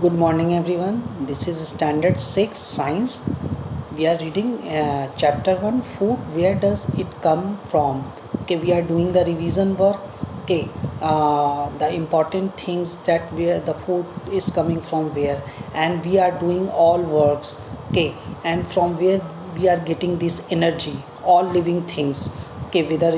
Good morning, everyone. This is Standard 6 Science. We are reading Chapter 1 Food. Where does it come from? Okay, we are doing the revision work. Okay, the important things that where the food is coming from where, and we are doing all works. Okay, and from where we are getting this energy, all living things. Okay, whether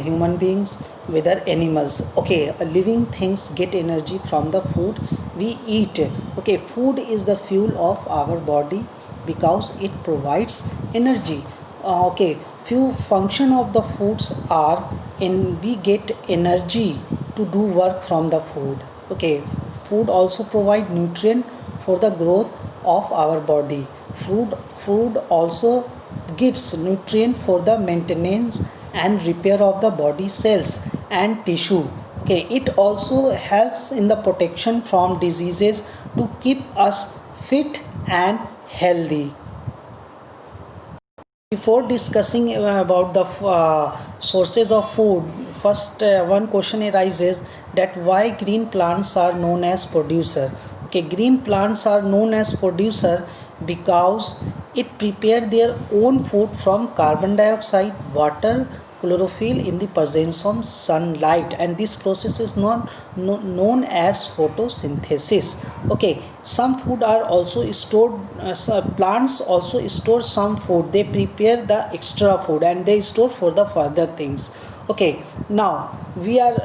human beings, whether animals. Okay, living things get energy from the food we eat. Okay, food is the fuel of our body because it provides energy. Okay, few function of the foods are in we get energy to do work from the food. Okay, food also provide nutrient for the growth of our body. Food also gives nutrient for the maintenance and repair of the body cells and tissue. Okay, it also helps in the protection from diseases to keep us fit and healthy. Before discussing about the sources of food, first one question arises that why green plants are known as producer. Okay, green plants are known as producer because it prepare their own food from carbon dioxide, water, chlorophyll in the presence of sunlight, and this process is not known as photosynthesis. Okay, some food are also stored, plants also store some food, they prepare the extra food and they store for the further things. Okay, now we are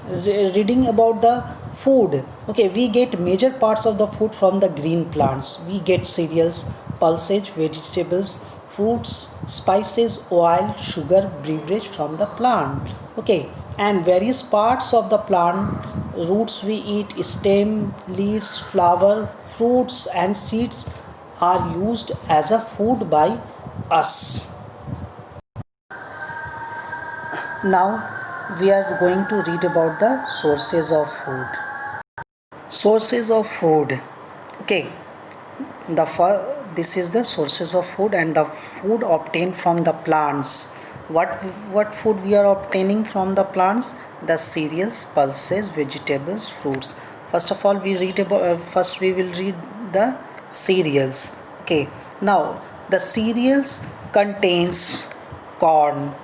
reading about the food. Okay, we get major parts of the food from the green plants. We get cereals, pulses, vegetables, fruits, spices, oil, sugar, beverage from the plant. Okay, and various parts of the plant, roots we eat, stem, leaves, flower, fruits and seeds are used as a food by us. Now we are going to read about the sources of food. Sources of food. Okay, the this is the sources of food and the food obtained from the plants. What food we are obtaining from the plants? The cereals, pulses, vegetables, fruits. First of all, we read about first we will read the cereals. Okay, now the cereals contains corn,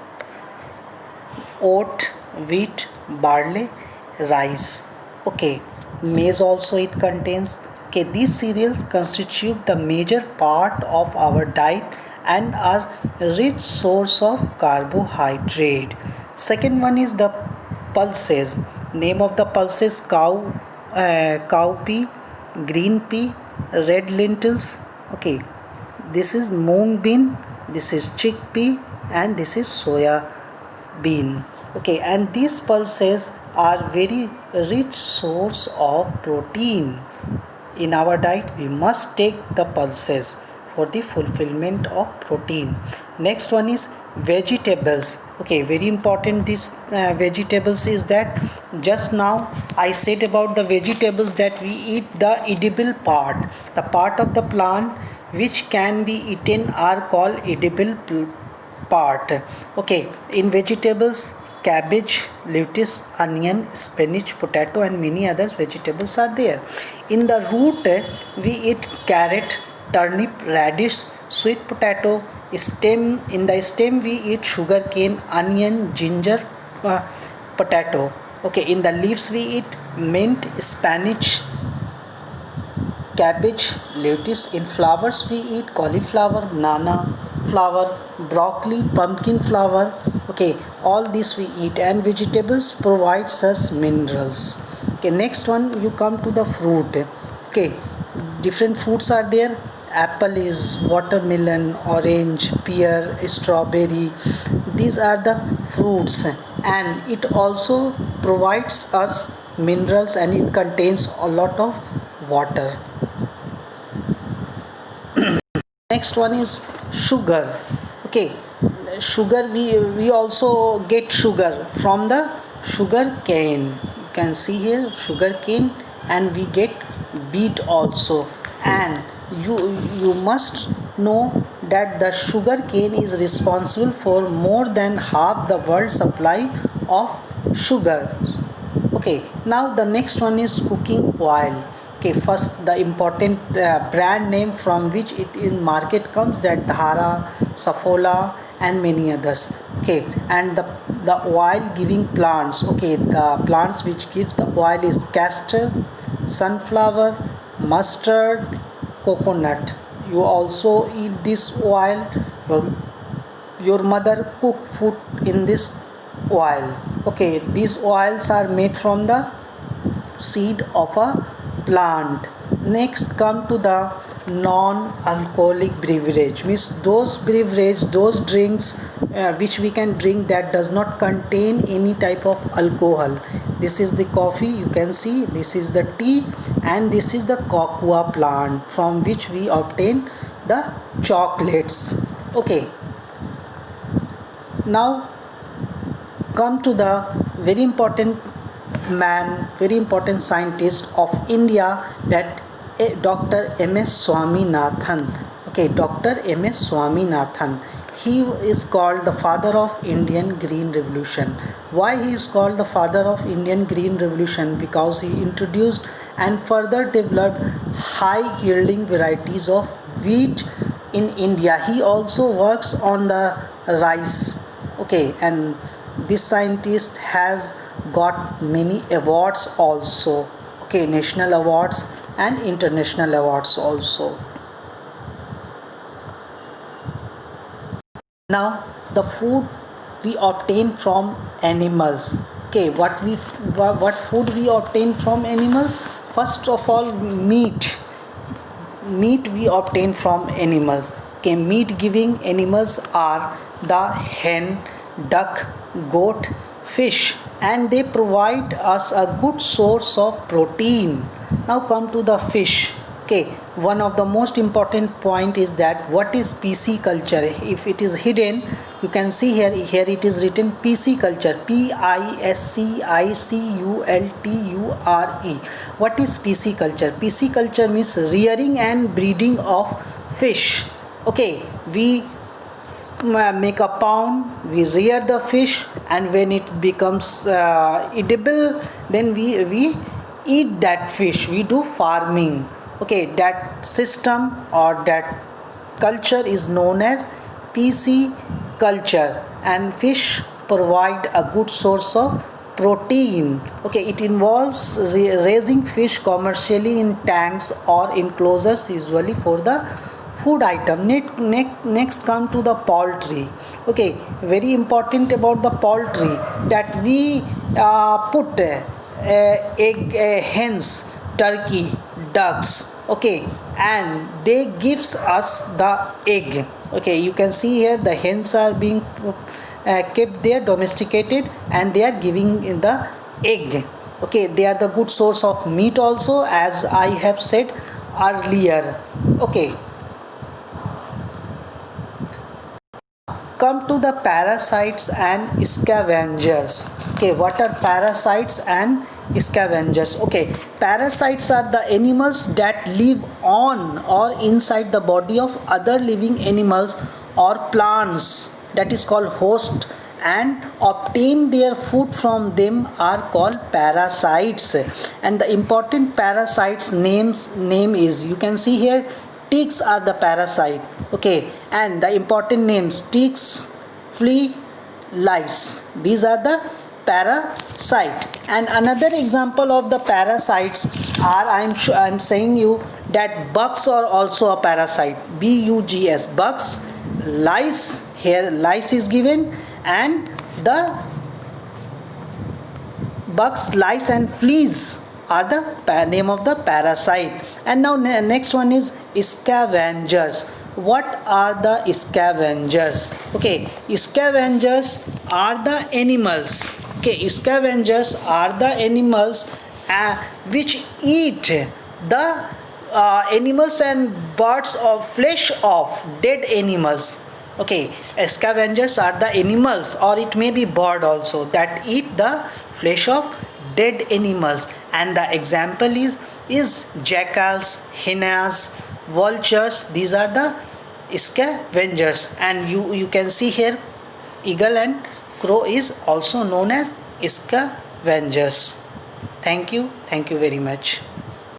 oat, wheat, barley, rice. Okay, maize also it contains. Okay, these cereals constitute the major part of our diet and are rich source of carbohydrate. Second one is the pulses. Name of the pulses: cowpea, green pea, red lentils. Okay, this is mung bean, this is chickpea, and this is soya bean. Okay, and these pulses are very rich source of protein. In our diet we must take the pulses for the fulfillment of protein. Next one is vegetables. Okay, very important this vegetables is that just now I said about the vegetables that we eat the edible part, the part of the plant which can be eaten are called edible part. Okay, in vegetables, cabbage, lettuce, onion, spinach, potato and many others vegetables are there. In the root we eat carrot, turnip, radish, sweet potato. Stem, in the stem we eat sugar cane, onion, ginger, potato. Okay, in the leaves we eat mint, spinach, cabbage, lettuce. In flowers we eat cauliflower, banana flower, broccoli, pumpkin flower. Okay, all this we eat, and vegetables provides us minerals. Okay, next one you come to the fruit. Okay, different fruits are there. Apple is watermelon, orange, pear, strawberry. These are the fruits, and it also provides us minerals and it contains a lot of water. Next one is sugar. Okay, sugar we also get sugar from the sugar cane. You can see here sugar cane, and we get beet also. And you must know that the sugar cane is responsible for more than half the world supply of sugar. Okay, now the next one is cooking oil. Okay, first the important brand name from which it in market comes, that Dhara, Saffola, and many others. Okay, and the oil giving plants. Okay, the plants which gives the oil is castor, sunflower, mustard, coconut. You also eat this oil. Your mother cook food in this oil. Okay, these oils are made from the seed of a plant. Next come to the non-alcoholic beverage, means those drinks which we can drink that does not contain any type of alcohol. This is the coffee, you can see, this is the tea, and this is the cocoa plant from which we obtain the chocolates. Okay, now come to the very important man, very important scientist of India, that Dr. M.S. Swaminathan. Okay, Dr. M.S. Swaminathan. He is called the father of Indian Green Revolution. Why he is called the father of Indian Green Revolution? Because he introduced and further developed high yielding varieties of wheat in India. He also works on the rice. Okay, and this scientist has got many awards also. Okay, national awards and international awards also. Now the food we obtain from animals. Okay, what food we obtain from animals? First of all, meat we obtain from animals. Okay, meat giving animals are the hen, duck, goat, fish, and they provide us a good source of protein. Now come to the fish. Okay, one of the most important point is that what is pisciculture. If it is hidden, you can see here it is written pisciculture, pisciculture. What is pisciculture? Pisciculture means rearing and breeding of fish. Okay, we make a pond, we rear the fish, and when it becomes edible, then we eat that fish, we do farming. Okay, that system or that culture is known as pisciculture, and fish provide a good source of protein. Okay, it involves raising fish commercially in tanks or enclosures, usually for the food item. Next come to the poultry. Okay, very important about the poultry, that we put egg, hens, turkey, ducks. Okay, and they gives us the egg. Okay, you can see here the hens are being kept there, domesticated, and they are giving in the egg. Okay, they are the good source of meat also, as I have said earlier. Okay, come to the parasites and scavengers. Okay, what are parasites and scavengers? Okay, parasites are the animals that live on or inside the body of other living animals or plants, that is called host, and obtain their food from them are called parasites. And the important parasites name is, you can see here, ticks are the parasite. Okay, and the important names: ticks, flea, lice. These are the parasite. And another example of the parasites are, I'm saying you that bugs are also a parasite. bugs, bugs. Lice, here lice is given, and the bugs, lice, and fleas are the name of the parasite. And now next one is scavengers. What are the scavengers? Okay, scavengers are the animals. Okay, scavengers are the animals which eat the animals and birds of flesh of dead animals. Okay, scavengers are the animals, or it may be bird also, that eat the flesh of dead animals. And the example is jackals, hyenas, vultures. These are the scavengers. And you can see here eagle and crow is also known as scavengers. Thank you very much.